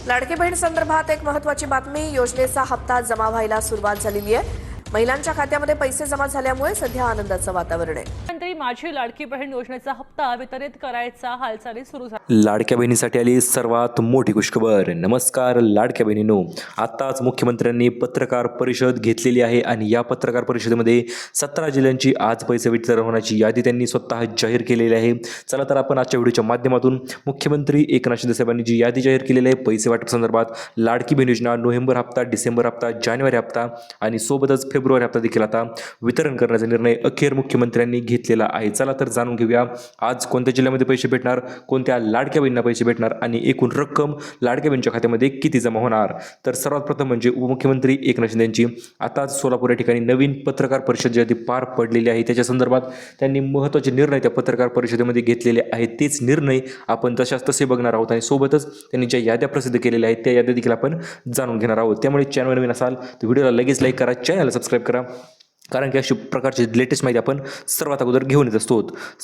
लाडकी बहीण संदर्भात एक महत्त्वाची बातमी. योजनेचा हप्ता जमा व्हायला सुरुवात झालेली आहे. महिलांच्या खात्यामध्ये पैसे जमा झाल्यामुळे सध्या आनंदाचं वातावरण आहे. मुख्यमंत्री माझी लाडकी बहीण योजनेचा हप्ता वितरित करायचा हालचाली सुरू झाल्या. लाडक्या बहिणीसाठी आली सर्वात मोठी खुशखबर. नमस्कार लाडक्या बहिणींनो, आताच मुख्यमंत्र्यांनी पत्रकार परिषद घेतलेली आहे आणि या पत्रकार परिषदेमध्ये 17 जिल्ह्यांची आज पैसे वितरण होण्याची यादी त्यांनी स्वतः जाहीर केलेली आहे. चला तर आपण आजच्या व्हिडिओच्या माध्यमातून मुख्यमंत्री एकनाथ शिंदे साहेबांनी जी यादी जाहीर केलेली आहे पैसे वाटप संदर्भात, लाडकी बहीण योजना नोव्हेंबर हप्ता, डिसेंबर हप्ता, जानेवारी हप्ता आणि सोबतच फेब्रुवारी हप्ता देखील आता वितरण करण्याचा निर्णय अखेर मुख्यमंत्र्यांनी घेतलेला आहे. चला तर जाणून घेऊया आज कोणत्या जिल्ह्यामध्ये पैसे भेटणार, कोणत्या लाडक्या बहिणींना पैसे भेटणार आणि एकूण रक्कम लाडक्या बहिणीच्या खात्यामध्ये किती जमा होणार. तर सर्वात प्रथम म्हणजे उपमुख्यमंत्री एकनाथ शिंदे यांची आताच सोलापूर या ठिकाणी नवीन पत्रकार परिषद जी आहे ती पार पडलेली आहे. त्याच्या संदर्भात त्यांनी महत्त्वाचे निर्णय त्या पत्रकार परिषदेमध्ये घेतलेले आहेत. तेच निर्णय आपण तशाच तसे बघणार आहोत आणि सोबतच त्यांनी ज्या याद्या प्रसिद्ध केलेल्या आहेत त्या याद्या देखील आपण जाणून घेणार आहोत. त्यामुळे चॅनल नवीन असाल तर व्हिडिओला लगेच लाईक करा, चॅनलला सबस्क्राईब करा, कारण की अशा प्रकारची लेटेस्ट माहिती आपण सर्वात अगोदर घेऊन येत असतो.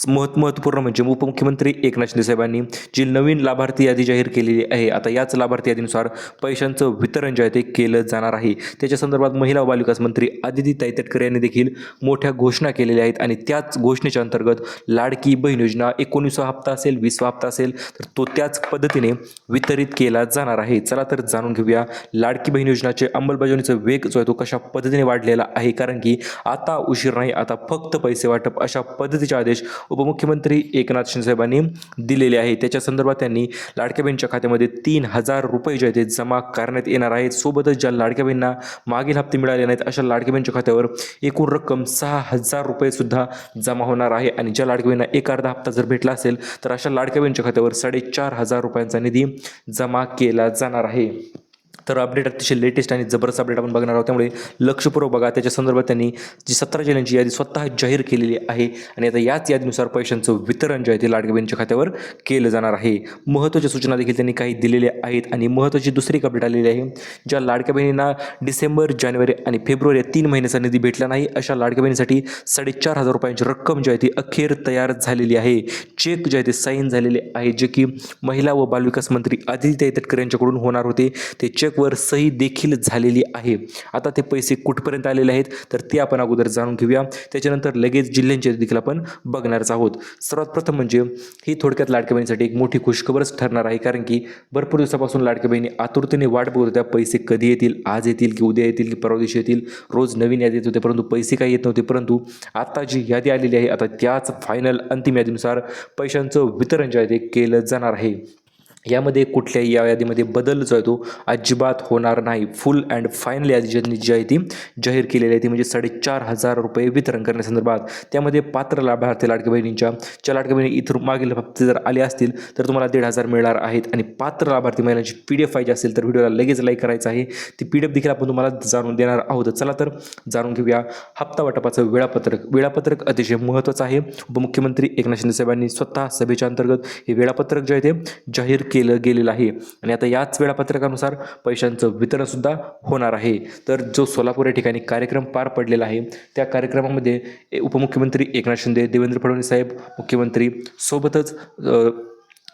महत्त्वपूर्ण म्हणजे उपमुख्यमंत्री एकनाथ शिंदे साहेबांनी जी नवीन लाभार्थी यादी जाहीर केलेली आहे, आता याच लाभार्थी यादीनुसार पैशांचं वितरण जे आहे ते केलं जाणार आहे. त्याच्या संदर्भात महिला व बालविकास मंत्री आदिती ताई तटकरे यांनी देखील मोठ्या घोषणा केलेल्या आहेत आणि त्याच घोषणेच्या अंतर्गत लाडकी बहीण योजना 19वा हप्ता असेल, 20वा हप्ता असेल तर तो त्याच पद्धतीने वितरित केला जाणार आहे. चला तर जाणून घेऊया लाडकी बहीण योजनाचे अंमलबजावणीचा वेग जो आहे तो कशा पद्धतीने वाढलेला आहे, कारण की आता उशीर नाही, आता फक्त पैसे वाटप अशा पद्धतीचे आदेश उपमुख्यमंत्री एकनाथ शिंदे साहेबांनी दिलेले आहे. त्याच्या संदर्भात त्यांनी लाडक्या बहिणीच्या खात्यामध्ये 3,000 रुपये जे आहेत ते जमा करण्यात येणार आहेत. सोबतच ज्या लाडक्या बहिणींना मागील हप्ते मिळाले नाहीत अशा लाडक्या बहिणीच्या खात्यावर एकूण रक्कम 6,000 रुपये सुद्धा जमा होणार आहे आणि ज्या लाडक्या बहिणींना एक अर्धा हप्ता जर भेटला असेल तर अशा लाडक्या बहिणीच्या खात्यावर 4,500 रुपयांचा निधी जमा केला जाणार आहे. तर अपडेट अतिशय लेटेस्ट आणि जबरदस्त अपडेट आपण बघणार आहोत, त्यामुळे लक्षपूर्वक बघा. त्याच्या संदर्भात त्यांनी जी 17 जिल्ह्यांची यादी स्वतः जाहीर केलेली आहे आणि आता याच यादीनुसार पैशांचं वितरण जे आहे ते लाडक्या बहिणीच्या खात्यावर केलं जाणार आहे. महत्त्वाच्या सूचना देखील त्यांनी काही दिलेल्या आहेत आणि महत्त्वाची दुसरी एक अपडेट आलेली आहे. ज्या लाडक्या बहिणींना डिसेंबर, जानेवारी आणि फेब्रुवारी या 3 महिन्याचा निधी भेटला नाही अशा लाडक्या बहिणीसाठी 4,500 रुपयांची रक्कम जी आहे ती अखेर तयार झालेली आहे. चेक जे आहे ते साईन झालेले आहे, जे की महिला व बालविकास मंत्री आदिती ताई तटकरे यांच्याकडून होणार होते. ते चेक वर सही देखील झालेली आहे. आता ते पैसे कुठपर्यंत आलेले आहेत तर ते आपण अगोदर जाणून घेऊया. त्याच्यानंतर लगेच जिल्ह्यांचे देखील आपण बघणारच आहोत. सर्वात प्रथम म्हणजे ही थोडक्यात लाडक्या बहिणीसाठी एक मोठी खुशखबरच ठरणार आहे, कारण की भरपूर दिवसापासून लाडक्या बहिणी आतुरतेने वाट बघत होत्या. पैसे कधी येतील, आज येतील की उद्या येतील की परवा दिवशी येतील. रोज नवीन यादी येत होते परंतु पैसे काही येत नव्हते. परंतु आता जी यादी आलेली आहे आता त्याच फायनल अंतिम यादीनुसार पैशांचं वितरण जे आहे ते केलं जाणार आहे. यामध्ये कुठल्याही या यादीमध्ये बदल जो आहे तो अजिबात होणार नाही. फुल अँड फायनल यादी जी आहे ती जाहीर केलेली आहे ती म्हणजे 4,500 रुपये वितरण करण्यासंदर्भात. त्यामध्ये पात्र लाभार्थी लाडक्या बहिणींच्या ज्या लाडक्या बहिणी इतर मागील हप्ते जर आले असतील तर तुम्हाला 1,500 मिळणार आहेत आणि पात्र लाभार्थी महिलांची PDF पाहिजे असेल तर व्हिडिओला लगेच लाईक करायचं आहे. ती PDF देखील आपण तुम्हाला जाणून देणार आहोत. चला तर जाणून घेऊया हप्ता वाटपाचं वेळापत्रक अतिशय महत्त्वाचं आहे. उपमुख्यमंत्री एकनाथ शिंदे साहेबांनी स्वतः सभेच्या अंतर्गत हे वेळापत्रक जे आहे ते जाहीर केलं गेलेलं आहे आणि आता याच वेळापत्रकानुसार पैशांचं वितरण सुद्धा होणार आहे. तर जो सोलापूर या ठिकाणी कार्यक्रम पार पडलेला आहे त्या कार्यक्रमामध्ये उपमुख्यमंत्री एकनाथ शिंदे, देवेंद्र फडणवीस साहेब मुख्यमंत्री सोबतच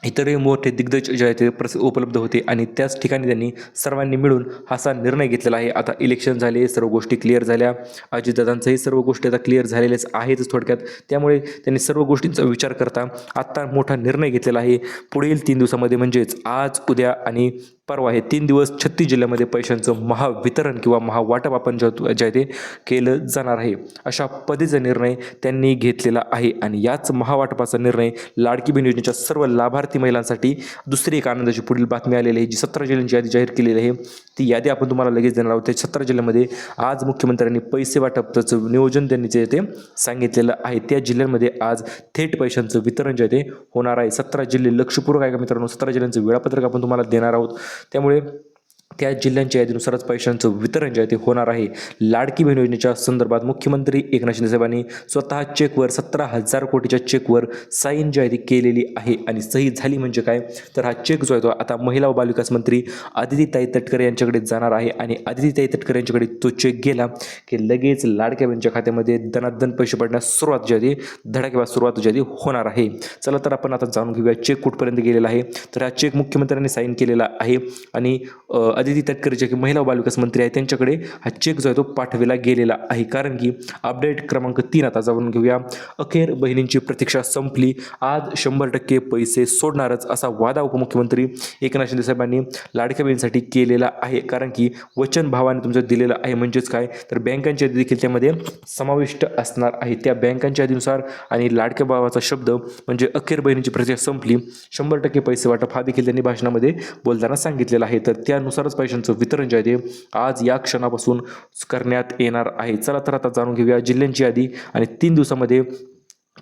इतरही मोठे दिग्गज जे आहेत ते उपलब्ध होते आणि त्याच ठिकाणी त्यांनी सर्वांनी मिळून असा निर्णय घेतलेला आहे. आता इलेक्शन झाले, सर्व गोष्टी क्लिअर झाल्या, अजितदादांच्याही सर्व गोष्टी आता क्लिअर झालेल्याच आहेतच थोडक्यात. त्यामुळे त्यांनी सर्व गोष्टींचा विचार करता आत्ता मोठा निर्णय घेतलेला आहे. पुढील 3 दिवसामध्ये म्हणजेच आज, उद्या आणि परवा हे 3 दिवस 36 जिल्ह्यामध्ये पैशांचं महावितरण किंवा महावाटप आपण जे आहे ते केलं जाणार आहे. अशा पद्धतीचा निर्णय त्यांनी घेतलेला आहे आणि याच महावाटपाचा निर्णय लाडकी बहीण योजनेच्या सर्व लाभार्थी महिलांसाठी दुसरी एक आनंदाची पुढील बातमी आलेली आहे. जी 17 जिल्ह्यांची यादी जाहीर केलेली आहे ती यादी आपण तुम्हाला लगेच देणार आहोत. त्या 17 जिल्ह्यामध्ये आज मुख्यमंत्र्यांनी पैसे वाटपाचं नियोजन त्यांनी जे ते सांगितलेलं आहे. त्या जिल्ह्यांमध्ये आज थेट पैशांचं वितरण जे आहे ते होणार आहे. 17 जिल्हे लक्षपूर्वक आहे का मित्रांनो. 17 जिल्ह्यांचं वेळापत्रक आपण तुम्हाला देणार आहोत. त्यामुळे त्या जिल्ह्यांच्या यादीनुसारच पैशांचं वितरण जे आहे ते होणार आहे. लाडकी बहीण योजनेच्या संदर्भात मुख्यमंत्री एकनाथ शिंदे साहेबांनी स्वतः चेकवर 17,000 कोटीच्या चेकवर साईन जी आहे ती केलेली आहे आणि सही झाली म्हणजे काय तर हा चेक जो आहे तो आता महिला व बालविकास मंत्री आदितीताई तटकरे यांच्याकडे जाणार आहे आणि आदितीताई तटकरे यांच्याकडे तो चेक गेला की लगेच लाडक्या बहिणीच्या खात्यामध्ये दनादन पैसे पडण्यास सुरुवात जी आहे ती धडाकेबाज सुरुवात जी आहे ती होणार आहे. चला तर आपण आता जाणून घेऊया चेक कुठपर्यंत गेलेला आहे. तर हा चेक मुख्यमंत्र्यांनी साईन केलेला आहे आणि आदिती तटकरे जे की महिला व बालविकास मंत्री आहेत त्यांच्याकडे हा चेक जो आहे तो पाठविला गेलेला आहे. कारण की अपडेट क्रमांक 3 आता जाणून घेऊया. अखेर बहिणींची प्रतीक्षा संपली, आज 100% पैसे सोडणारच असा वादा उपमुख्यमंत्री एकनाथ शिंदे साहेबांनी लाडक्या बहिणींसाठी केलेला आहे. कारण की वचन भावाने तुमचं दिलेलं आहे म्हणजेच काय तर बँकांची यादी देखील त्यामध्ये समाविष्ट असणार आहे. त्या बँकांच्या यादीनुसार आणि लाडक्या भावाचा शब्द म्हणजे अखेर बहिणींची प्रतीक्षा संपली, 100% पैसे वाटप हा देखील त्यांनी भाषणामध्ये बोलताना सांगितलेला आहे. तर त्यानुसारच पैशांचं वितरण जे आहे ते आज या क्षणापासून करण्यात येणार आहे. चला तर आता जाणून घेऊया जिल्ह्यांची यादी आणि 3 दिवसामध्ये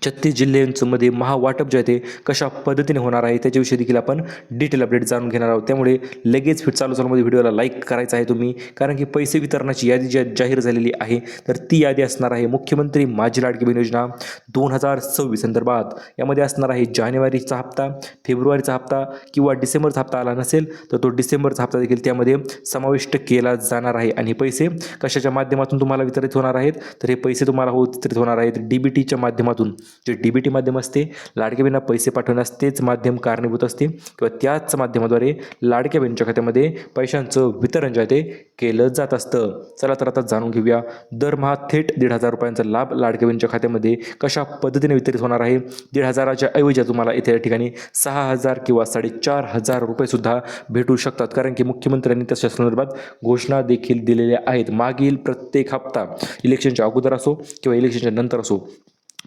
36 जिल्ह्यांमध्ये महावाटप जे आहे ते कशा पद्धतीने होणार आहे त्याच्याविषयी देखील आपण डिटेल अपडेट जाणून घेणार आहोत. त्यामुळे लगेच चालूमध्ये व्हिडिओला लाईक करायचा आहे तुम्ही, कारण की पैसे वितरणाची यादी जाहीर झालेली आहे. तर ती यादी असणार आहे मुख्यमंत्री माझी लाडकी बहीण योजना 2026 संदर्भात. यामध्ये असणार आहे जानेवारीचा हप्ता, फेब्रुवारीचा हप्ता किंवा डिसेंबरचा हप्ता आला नसेल तर तो डिसेंबरचा हप्ता देखील त्यामध्ये समाविष्ट केला जाणार आहे. आणि पैसे कशाच्या माध्यमातून तुम्हाला वितरित होणार आहेत तर हे पैसे तुम्हाला वितरित होणार आहेत DBTच्या माध्यमातून. जे DBT माध्यम असते लाडक्या बहिणींना पैसे पाठवण्यास तेच माध्यम कारणीभूत असते किंवा त्याच माध्यमाद्वारे लाडक्या बहिणींच्या खात्यामध्ये पैशांचं वितरण जे आहे ते केलं जात असतं. चला तर आता जाणून घेऊया दरमहा थेट 1,500 रुपयांचा लाभ लाडक्या बहिणींच्या खात्यामध्ये कशा पद्धतीने वितरित होणार आहे. 1,500च्या ऐवजी तुम्हाला इथे या ठिकाणी 6,000 किंवा 4,500 रुपये सुद्धा भेटू शकतात. कारण की मुख्यमंत्र्यांनी त्याच्या संदर्भात घोषणा देखील दिलेल्या आहेत. मागील प्रत्येक हप्ता इलेक्शनच्या अगोदर असो किंवा इलेक्शनच्या नंतर असो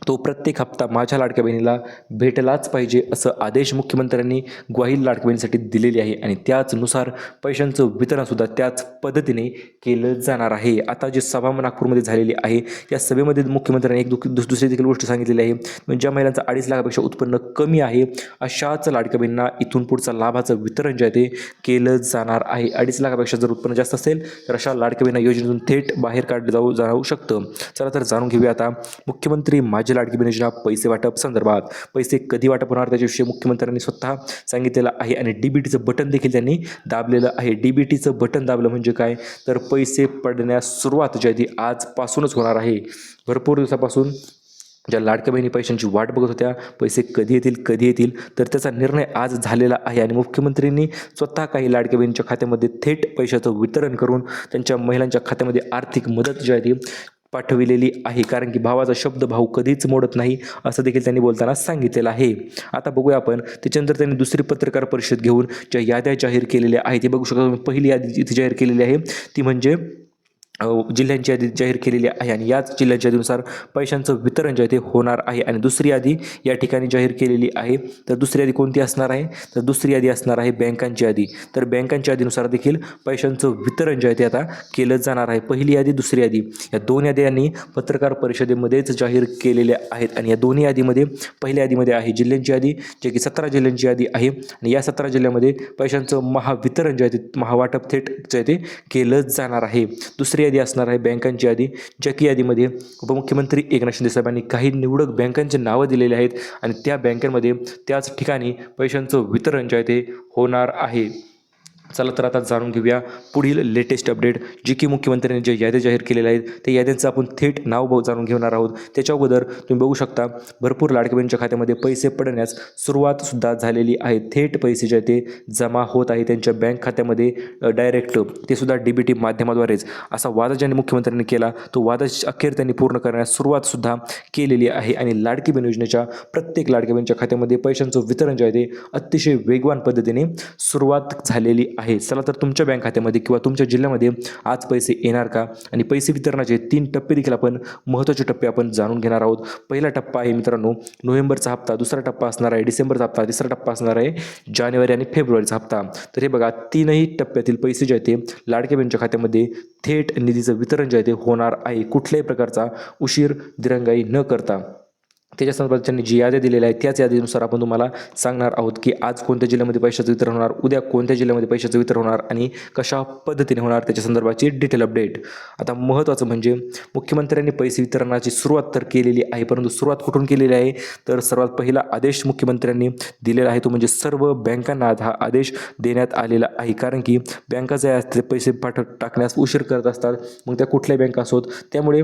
तो प्रत्येक हप्ता माझ्या लाडक्या बहिणीला भेटलाच पाहिजे असं आदेश मुख्यमंत्र्यांनी ग्वाही लाडक्या बहिणीसाठी दिलेली आहे आणि त्याचनुसार पैशांचं वितरणसुद्धा त्याच पद्धतीने केलं जाणार आहे. आता जी सभा नागपूरमध्ये झालेली आहे या सभेमध्ये मुख्यमंत्र्यांनी दुसरी देखील गोष्ट सांगितलेली आहे. म्हणजे ज्या महिलांचं 2.5 लाखापेक्षा उत्पन्न कमी आहे अशाच लाडक्या बहिणींना इथून पुढचा लाभाचं वितरण जे आहे ते केलं जाणार आहे. 2.5 लाखापेक्षा जर उत्पन्न जास्त असेल तर अशा लाडक्या बहिणींना योजनेतून थेट बाहेर काढलं जाऊ शकतं. चला तर जाणून घेऊया आता मुख्यमंत्री माझी लाडकी बहीण योजना पैसे वाटप संदर्भात. पैसे कधी वाटप होणार त्याच्याविषयी मुख्यमंत्र्यांनी स्वतः सांगितलेलं आहे आणि DBTचं बटन देखील त्यांनी दाबलेलं आहे. DBTचं बटन दाबलं म्हणजे काय तर पैसे पडण्यास सुरुवात जी आहे ती आजपासूनच होणार आहे. भरपूर दिवसापासून ज्या लाडक्या बहिणी पैशांची वाट बघत होत्या पैसे कधी येतील तर त्याचा निर्णय आज झालेला आहे आणि मुख्यमंत्र्यांनी स्वतः काही लाडक्या बहिणींच्या खात्यामध्ये थेट पैशाचं वितरण करून त्यांच्या महिलांच्या खात्यामध्ये आर्थिक मदत जी आहे ती पाठविलेली आहे. कारण की भावाचा शब्द भाऊ कधीच मोडत नाही असं देखील त्यांनी बोलताना सांगितलेलं आहे. आता बघूया आपण त्याच्यानंतर त्यांनी दुसरी पत्रकार परिषद घेऊन ज्या याद्या जाहीर केलेल्या आहेत ते बघू शकता. पहिली यादी इथे जाहीर केलेली आहे ती म्हणजे जिल्ह्यांची यादी जाहीर केलेली आहे आणि याच जिल्ह्यांच्या यादीनुसार पैशांचं वितरण जे आहे ते होणार आहे. आणि दुसरी यादी या ठिकाणी जाहीर केलेली आहे. तर दुसरी यादी कोणती असणार आहे तर दुसरी यादी असणार आहे बँकांची यादी. तर बँकांच्या यादीनुसार देखील पैशांचं वितरण जे आहे ते आता केलं जाणार आहे. पहिली यादी दुसरी यादी या दोन याद्यांनी पत्रकार परिषदेमध्येच जाहीर केलेल्या आहेत आणि या दोन्ही यादीमध्ये पहिल्या यादीमध्ये आहे जिल्ह्यांची यादी जे की 17 जिल्ह्यांची यादी आहे आणि या 17 जिल्ह्यामध्ये पैशांचं महावितरण जे आहे ते महावाटप थेट जे आहे ते केलं जाणार आहे. दुसरी यादी असणार आहे बँकांची यादी ज्या की यादीमध्ये उपमुख्यमंत्री एकनाथ शिंदे साहेबांनी काही निवडक बँकांची नावं दिलेली आहेत आणि त्या बँकांमध्ये त्याच ठिकाणी पैशांचं वितरण जे आहे ते होणार आहे. चला तर आता जाणून घेऊया पुढील लेटेस्ट अपडेट जी की मुख्यमंत्र्यांनी जे याद्या जाहीर केलेल्या आहेत त्या याद्यांचं आपण थेट नाव जाणून घेणार आहोत. त्याच्या अगोदर तुम्ही बघू शकता भरपूर लाडक्या बहिणींच्या खात्यामध्ये पैसे पडण्यास सुरुवातसुद्धा झालेली आहे. थेट पैसे जे ते जमा होत आहे त्यांच्या बँक खात्यामध्ये डायरेक्ट ते सुद्धा DBT माध्यमाद्वारेच. असा वादा ज्यांनी मुख्यमंत्र्यांनी केला तो वादा अखेर त्यांनी पूर्ण करण्यास सुरुवातसुद्धा केलेली आहे आणि लाडकी बहीण योजनेच्या प्रत्येक लाडक्या बहिणीच्या खात्यामध्ये पैशांचं वितरण जे आहे ते अतिशय वेगवान पद्धतीने सुरुवात झालेली आहे. चला तर तुमच्या बँक खात्यामध्ये किंवा तुमच्या जिल्ह्यामध्ये आज पैसे येणार का आणि पैसे वितरणाचे 3 टप्पे देखील आपण महत्त्वाचे टप्पे आपण जाणून घेणार आहोत. पहिला टप्पा आहे मित्रांनो नोव्हेंबरचा हप्ता, दुसरा टप्पा असणार आहे डिसेंबरचा हप्ता, तिसरा टप्पा असणार आहे जानेवारी आणि फेब्रुवारीचा हप्ता. तर हे बघा 3ही टप्प्यातील पैसे जे आहेत ते लाडक्या बहिणीच्या खात्यामध्ये थेट निधीचं वितरण जे आहे ते होणार आहे कुठल्याही प्रकारचा उशीर दिरंगाई न करता. त्याच्या संदर्भात त्यांनी जी याद्या दिलेल्या आहेत त्याच यादीनुसार आपण तुम्हाला सांगणार आहोत की आज कोणत्या जिल्ह्यामध्ये पैशाचं वितरण होणार, उद्या कोणत्या जिल्ह्यामध्ये पैशाचं वितरण होणार आणि कशा पद्धतीने होणार त्याच्या संदर्भाची डिटेल अपडेट. आता महत्त्वाचं म्हणजे मुख्यमंत्र्यांनी पैसे वितरणाची सुरुवात तर केलेली आहे, परंतु सुरुवात कुठून केलेली आहे तर सर्वात पहिला आदेश मुख्यमंत्र्यांनी दिलेला आहे तो म्हणजे सर्व बँकांना हा आदेश देण्यात आलेला आहे. कारण की बँका जे असते पैसे टाकण्यास उशीर करत असतात, मग त्या कुठल्याही बँका असोत. त्यामुळे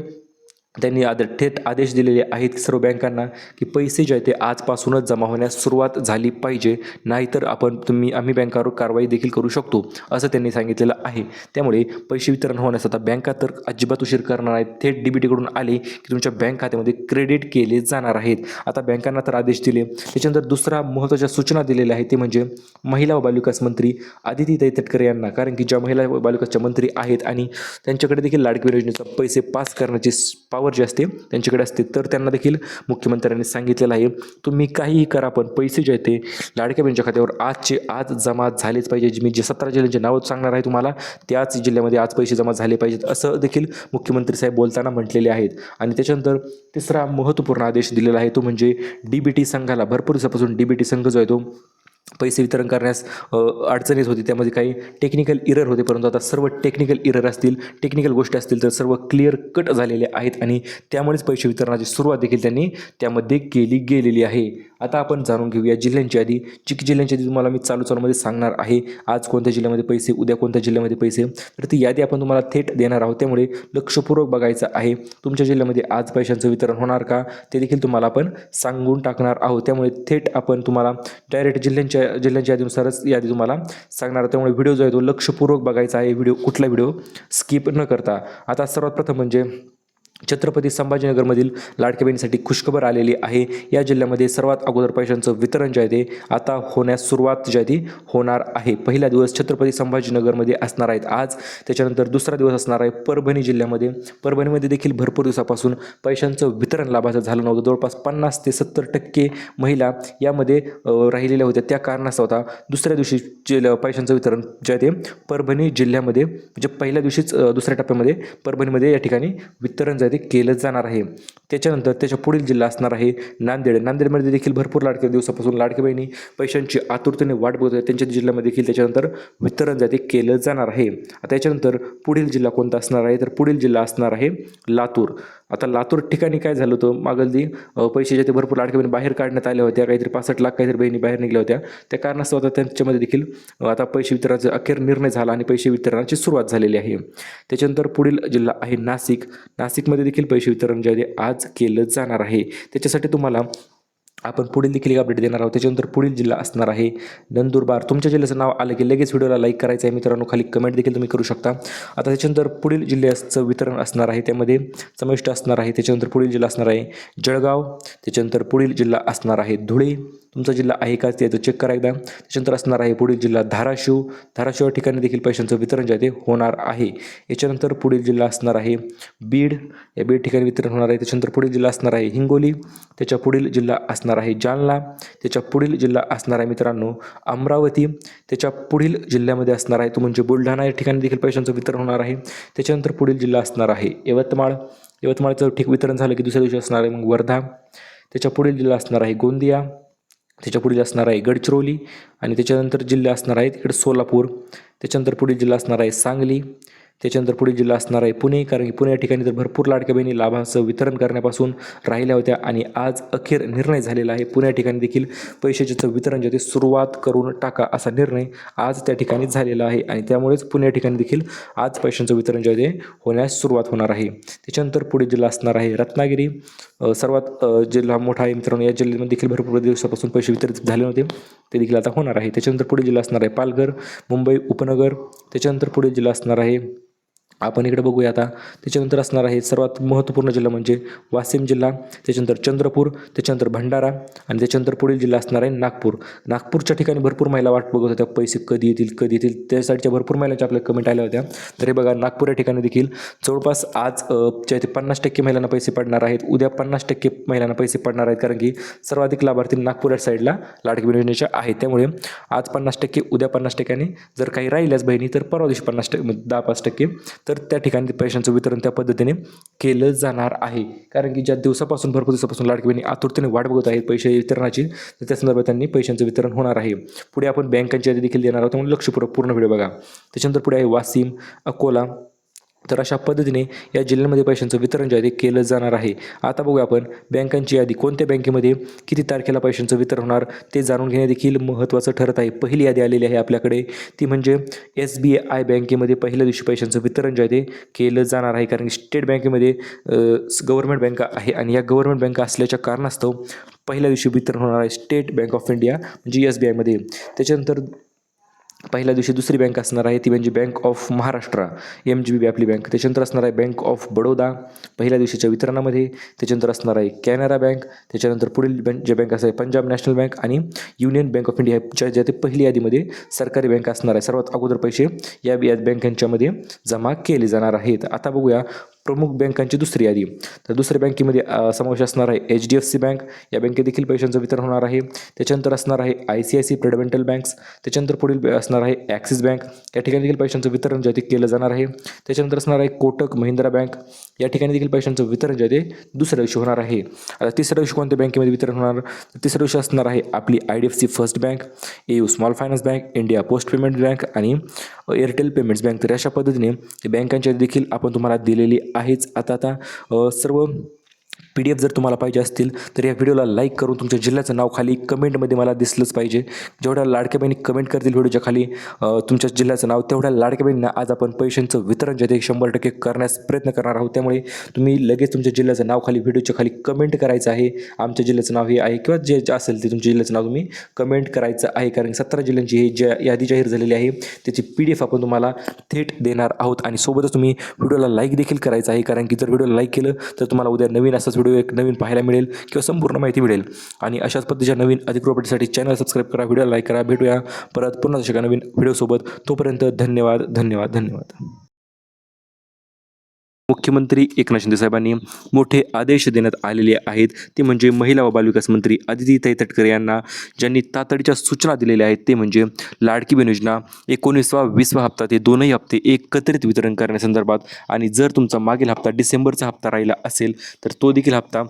त्यांनी थेट आदेश दिलेले आहेत सर्व बँकांना की पैसे जे आहेत ते आजपासूनच जमा होण्यास सुरुवात झाली पाहिजे, नाहीतर आम्ही बँकावर कारवाई देखील करू शकतो असं त्यांनी सांगितलेलं आहे. त्यामुळे पैसे वितरण होण्यास आता बँका तर अजिबात उशीर करणार आहेत. थेट DBTकडून आले की तुमच्या बँक खात्यामध्ये क्रेडिट केले जाणार आहेत. आता बँकांना तर आदेश दिले. त्याच्यानंतर दुसरा महत्त्वाच्या सूचना दिलेल्या आहेत ते म्हणजे महिला व बालविकास मंत्री आदितीताई तटकरे यांना, कारण की ज्या महिला व बालविकासच्या मंत्री आहेत आणि त्यांच्याकडे देखील लाडकी बहीण योजनेचा पैसे पास करण्याची पावर जी असते त्यांच्याकडे असते, तर त्यांना देखील मुख्यमंत्र्यांनी सांगितलेलं आहे तुम्ही काहीही करा पण पैसे जे आहेत ते लाडक्या बहिणीच्या खात्यावर आजचे आज जमा झालेच पाहिजे. मी जे 17 जिल्ह्यांचे नावं सांगणार आहे तुम्हाला त्याच जिल्ह्यामध्ये आज पैसे जमा झाले पाहिजेत असं देखील मुख्यमंत्री साहेब बोलताना म्हटलेले आहेत. आणि त्याच्यानंतर तिसरा महत्त्वपूर्ण आदेश दिलेला आहे तो म्हणजे DBT संघाला. भरपूर दिवसापासून DBT संघ जो आहे तो पैसे वितरण करण्यास अडचणीत होती, त्यामध्ये काही टेक्निकल इरर होते, परंतु आता सर्व टेक्निकल इरर असतील, टेक्निकल गोष्टी असतील तर सर्व क्लिअर कट झालेले आहेत आणि त्यामुळेच पैसे वितरणाची सुरुवात देखील त्यांनी त्यामध्ये केली गेलेली आहे. आता आपण जाणून घेऊया जिल्ह्यांची यादी. जिल्ह्यांची यादी तुम्हाला मी चालूमध्ये सांगणार आहे. आज कोणत्या जिल्ह्यामध्ये पैसे, उद्या कोणत्या जिल्ह्यामध्ये पैसे, तर ती यादी आपण तुम्हाला थेट देणार आहोत. त्यामुळे लक्षपूर्वक बघायचं आहे. तुमच्या जिल्ह्यामध्ये आज पैशांचं वितरण होणार का ते देखील तुम्हाला आपण सांगून टाकणार आहोत. त्यामुळे थेट आपण तुम्हाला डायरेक्ट जिल्ह्यांच्या यादीनुसारच यादी तुम्हाला सांगणार. त्यामुळे व्हिडिओ जो आहे तो लक्षपूर्वक बघायचा आहे. कुठला व्हिडिओ स्किप न करता. आता सर्वात प्रथम म्हणजे छत्रपती संभाजीनगरमधील लाडक्या बहिणीसाठी खुशखबर आलेली आहे. या जिल्ह्यामध्ये सर्वात अगोदर पैशांचं वितरण जे आहे ते आता होण्यास सुरुवात जी आहे ती होणार आहे. पहिला दिवस छत्रपती संभाजीनगरमध्ये असणार आहेत आज. त्याच्यानंतर दुसरा दिवस असणार आहे परभणी जिल्ह्यामध्ये. परभणीमध्ये देखील भरपूर दिवसापासून पैशांचं वितरण लाभाचं झालं नव्हतं. जवळपास 50 ते 70% महिला यामध्ये राहिलेल्या होत्या. त्या कारणास्तव होता दुसऱ्या दिवशी पैशांचं वितरण जे आहे ते परभणी जिल्ह्यामध्ये म्हणजे पहिल्या दिवशीच दुसऱ्या टप्प्यामध्ये परभणीमध्ये या ठिकाणी वितरण जे ते केलं जाणार आहे. त्याच्यानंतर त्याच्या पुढील जिल्हा असणार आहे नांदेड. नांदेडमध्ये देखील भरपूर लाडक्या दिवसापासून लाडक्या बहिणी पैशांची आतुरतेने वाट बघत आहेत. त्यांच्या जिल्ह्यामध्ये देखील त्याच्यानंतर वितरण जे ते केलं जाणार आहे. त्याच्यानंतर पुढील जिल्हा कोणता असणार आहे तर पुढील जिल्हा असणार आहे लातूर. आता लातूर ठिकाणी काय झालं होतं मागलदी पैसे जे ते भरपूर लाडक्या बहिणी बाहेर काढण्यात आल्या होत्या. काहीतरी 65 लाख काहीतरी बहिणी बाहेर निघल्या होत्या. त्या कारणास्तव आता त्यांच्यामध्ये देखील आता पैसे वितरणाचा अखेर निर्णय झाला आणि पैसे वितरणाची सुरुवात झालेली आहे. त्याच्यानंतर पुढील जिल्हा आहे नाशिक. नाशिकमध्ये देखील पैसे वितरण जे आहे आज केलं जाणार आहे. त्याच्यासाठी तुम्हाला आपण पुढील देखील एक अपडेट देणार आहोत. त्याच्यानंतर पुढील जिल्हा असणार आहे नंदुरबार. तुमच्या जिल्ह्याचं नाव आलं की लगेच व्हिडिओला लाईक करायचं आहे मित्रांनो. खाली कमेंट देखील तुम्ही करू शकता. आता त्याच्यानंतर पुढील जिल्ह्याचं वितरण असणार आहे त्यामध्ये समाविष्ट असणार आहे. त्याच्यानंतर पुढील जिल्हा असणार आहे जळगाव. त्याच्यानंतर पुढील जिल्हा असणार आहे धुळे. तुमचा जिल्हा आहे का ते चेक करा एकदा. त्याच्यानंतर असणार आहे पुढील जिल्हा धाराशिव. धाराशिव ठिकाणी देखील पैशांचं वितरण जे आहे ते होणार आहे. याच्यानंतर पुढील जिल्हा असणार आहे बीड. या बीड ठिकाणी वितरण होणार आहे. त्याच्यानंतर पुढील जिल्हा असणार आहे हिंगोली. त्याच्या पुढील जिल्हा असणार आहे जालना. त्याच्या पुढील जिल्हा असणार आहे मित्रांनो अमरावती. त्याच्या पुढील जिल्ह्यामध्ये असणार आहे तो म्हणजे बुलढाणा. या ठिकाणी देखील पैशांचं वितरण होणार आहे. त्याच्यानंतर पुढील जिल्हा असणार आहे यवतमाळ. यवतमाळचं वितरण झालं की दुसऱ्या दिवशी असणार आहे मग वर्धा. त्याच्या पुढील जिल्हा असणार आहे गोंदिया. त्याच्या पुढील असणार आहे गडचिरोली आणि त्याच्यानंतर जिल्हा असणार आहे तिकडे सोलापूर. त्याच्यानंतर पुढील जिल्हा असणार आहे सांगली. त्याच्यानंतर पुढील जिल्हा असणार आहे पुणे, कारण की पुणे या ठिकाणी तर भरपूर लाडक्या बहिणी लाभाचं वितरण करण्यापासून राहिल्या होत्या आणि आज अखेर निर्णय झालेला आहे. पुणे या ठिकाणी देखील पैशाचं वितरण जे ते सुरुवात करून टाका असा निर्णय आज त्या ठिकाणी झालेला आहे आणि त्यामुळेच पुणे या ठिकाणी देखील आज पैशांचं वितरण जे ते होण्यास सुरुवात होणार आहे. त्याच्यानंतर पुढील जिल्हा असणार आहे रत्नागिरी. सर्वात जिल्हा मोठा आहे मित्रांनो. या जिल्ह्यामध्ये देखील भरपूर दिवसापासून पैसे वितरित झाले नव्हते, ते देखील आता होणार आहे. त्याच्यानंतर पुढील जिल्हा असणार आहे पालघर, मुंबई उपनगर. त्याच्यानंतर पुढील जिल्हा असणार आहे आपण इकडे बघूया आता. त्याच्यानंतर असणार आहे सर्वात महत्त्वपूर्ण जिल्हा म्हणजे वाशिम जिल्हा. त्याच्यानंतर चंद्रपूर. त्याच्यानंतर भंडारा आणि त्याच्यानंतर पुढील जिल्हा असणार आहे नागपूर. नागपूरच्या ठिकाणी भरपूर महिला वाट बघत होत्या पैसे कधी येतील. त्या साईडच्या भरपूर महिलांच्या आपल्या कमेंट आल्या होत्या. तर हे बघा नागपूर या ठिकाणी देखील जवळपास आज जे ते 50% महिलांना पैसे पडणार आहेत. उद्या 50% महिलांना पैसे पडणार आहेत, कारण की सर्वाधिक लाभार्थी नागपूर या साईडला लाडकी बहीण योजनेच्या आहेत. त्यामुळे आज 50%, उद्या 50%, जर काही राहिल्याच बहिणी तर परवा दिवशी 10-5% तर त्या ठिकाणी पैशांचं वितरण त्या पद्धतीने केलं जाणार आहे. कारण की ज्या दिवसापासून भरपूर दिवसापासून लाडकी बहिणी आतुरतेने वाट बघत आहेत पैसे वितरणाची, तर त्या संदर्भात त्यांनी पैशांचं वितरण होणार आहे. पुढे आपण बँकांची यादी देखील देणार आहोत, त्यामुळे लक्षपूर्वक पूर्ण व्हिडिओ बघा. त्याच्यानंतर पुढे आहे वाशिम, अकोला. तर अशा पद्धतीने या जिल्ह्यांमध्ये पैशांचं वितरण जे आहे ते केलं जाणार आहे. आता बघूया आपण बँकांची यादी, कोणत्या बँकेमध्ये किती तारखेला पैशांचं वितरण होणार ते जाणून घेणे देखील महत्त्वाचं ठरत आहे. पहिली यादी आलेली आहे आपल्याकडे, ती म्हणजे SBI बँकेमध्ये पहिल्या दिवशी पैशांचं वितरण जे आहे ते केलं जाणार आहे. कारण की स्टेट बँकेमध्ये गव्हर्नमेंट बँका आहे आणि या गव्हर्नमेंट बँका असल्याच्या कारणास्तव पहिल्या दिवशी वितरण होणार आहे स्टेट बँक ऑफ इंडिया म्हणजे SBIमध्ये. त्याच्यानंतर पहिल्या दिवशी दुसरी बँक असणार आहे, ती म्हणजे बँक ऑफ महाराष्ट्र MGB आपली बँक. त्याच्यानंतर असणार आहे बँक ऑफ बडोदा पहिल्या दिवशीच्या वितरणामध्ये. त्याच्यानंतर असणार आहे कॅनरा बँक. त्याच्यानंतर पुढील जे बँक असणार आहे पंजाब नॅशनल बँक आणि युनियन बँक ऑफ इंडिया, ज्या ते पहिली यादीमध्ये सरकारी बँक असणार आहे. सर्वात अगोदर पैसे या बँकांच्यामध्ये जमा केले जाणार आहेत. आता बघूया प्रमुख बँकांची दुसरी यादी. तर दुसऱ्या बँकेमध्ये समावेश असणार आहे HDFC बँक, या बँकेत देखील पैशांचं वितरण होणार आहे. त्याच्यानंतर असणार आहे ICICI प्रुडेंटल बँक्स. त्याच्यानंतर पुढील असणार आहे ॲक्सिस बँक, या ठिकाणी देखील पैशांचं वितरण जे आहे ते केलं जाणार आहे. त्याच्यानंतर असणार आहे कोटक महिंद्रा बँक, या ठिकाणी देखील पैशांचं वितरण जे आहे ते दुसऱ्या दिवशी होणार आहे. आता तिसऱ्या दिवशी कोणत्या बँकेमध्ये वितरण होणार, तर तिसऱ्या दिवशी असणार आहे आपली IDFC first bank, AU small finance bank, India post payment bank आणि एअरटेल पेमेंट्स बँक. तर अशा पद्धतीने बँकांच्या देखील आपण तुम्हाला दिलेली आहेच. आता सर्व PDF जर तुम्हाला पाहिजे असतील तर या व्हिडिओला लाईक करून तुमच्या जिल्ह्याचं नाव खाली कमेंटमध्ये मला दिसलंच पाहिजे. जेवढ्या लाडक्या बहिणी कमेंट करतील व्हिडिओच्या खाली तुमच्या जिल्ह्याचं नाव, तेवढ्या लाडक्या बहिणींना आज आपण पैशांचं वितरण जे ते 100% करण्यास प्रयत्न करणार आहोत. त्यामुळे तुम्ही लगेच तुमच्या जिल्ह्याचं नाव खाली व्हिडिओच्या खाली कमेंट करायचं आहे. आमच्या जिल्ह्याचं नाव हे आहे किंवा जे असेल ते तुमच्या जिल्ह्याचं नाव तुम्ही कमेंट करायचं आहे. कारण 17 जिल्ह्यांची ही जी यादी जाहीर झालेली आहे त्याची PDF आपण तुम्हाला थेट देणार आहोत. आणि सोबतच तुम्ही व्हिडिओला लाईक देखील करायचं आहे. कारण की जर व्हिडिओला लाईक केलं तर तुम्हाला उद्या नवीन असाच व्हिडिओ एक नवीन पाहायला मिळेल किंवा संपूर्ण माहिती मिळेल. आणि अशाच पद्धतीच्या नवीन अधिक प्रॉपर्टीसाठी चॅनल सबस्क्राईब करा, व्हिडिओ लाईक करा. भेटूया परत पुन्हा अशा नवीन व्हिडिओसोबत. तोपर्यंत धन्यवाद धन्यवाद धन्यवाद. मुख्यमंत्री एकनाथ शिंदे साहेबांनी मोठे आदेश देण्यात आलेले आहेत. ते म्हणजे महिला व बालविकास मंत्री आदितीताई तटकरे यांना ज्यांनी तातडीच्या सूचना दिलेल्या आहेत, ते म्हणजे लाडकी बहीण योजना 19वा 20वा हप्ता ते दोनही हप्ते एकत्रित वितरण करण्यासंदर्भात. आणि जर तुमचा मागील हप्ता डिसेंबरचा हप्ता राहिला असेल तर तो देखील हप्ता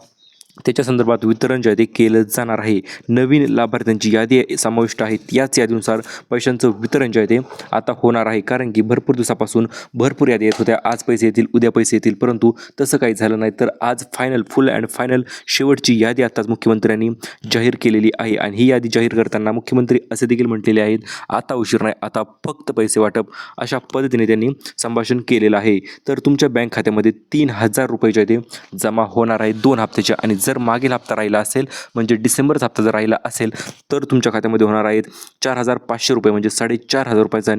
त्याच्या संदर्भात वितरण जे आहे ते केलं जाणार आहे. नवीन लाभार्थ्यांची यादी समाविष्ट आहे, याच यादीनुसार पैशांचं वितरण जे आहे ते आता होणार आहे. कारण की भरपूर दिवसापासून भरपूर यादी येत होत्या, आज पैसे येतील उद्या पैसे येतील, परंतु तसं काही झालं नाही. तर आज फुल अँड फायनल शेवटची यादी आताच मुख्यमंत्र्यांनी जाहीर केलेली आहे. आणि ही यादी जाहीर करताना मुख्यमंत्री असे देखील म्हटलेले आहेत, आता उशीर नाही, आता फक्त पैसे वाटप, अशा पद्धतीने त्यांनी संभाषण केलेलं आहे. तर तुमच्या बँक खात्यामध्ये 3,000 रुपये जे आहे ते जमा होणार आहे 2 हप्त्याच्या. आणि जर मागील हप्ता राहिला असेल म्हणजे डिसेंबरचा हप्ता जर राहिला असेल तर तुमच्या खात्यामध्ये होणार आहेत 4,500 रुपये म्हणजे 4,500 रुपयाचा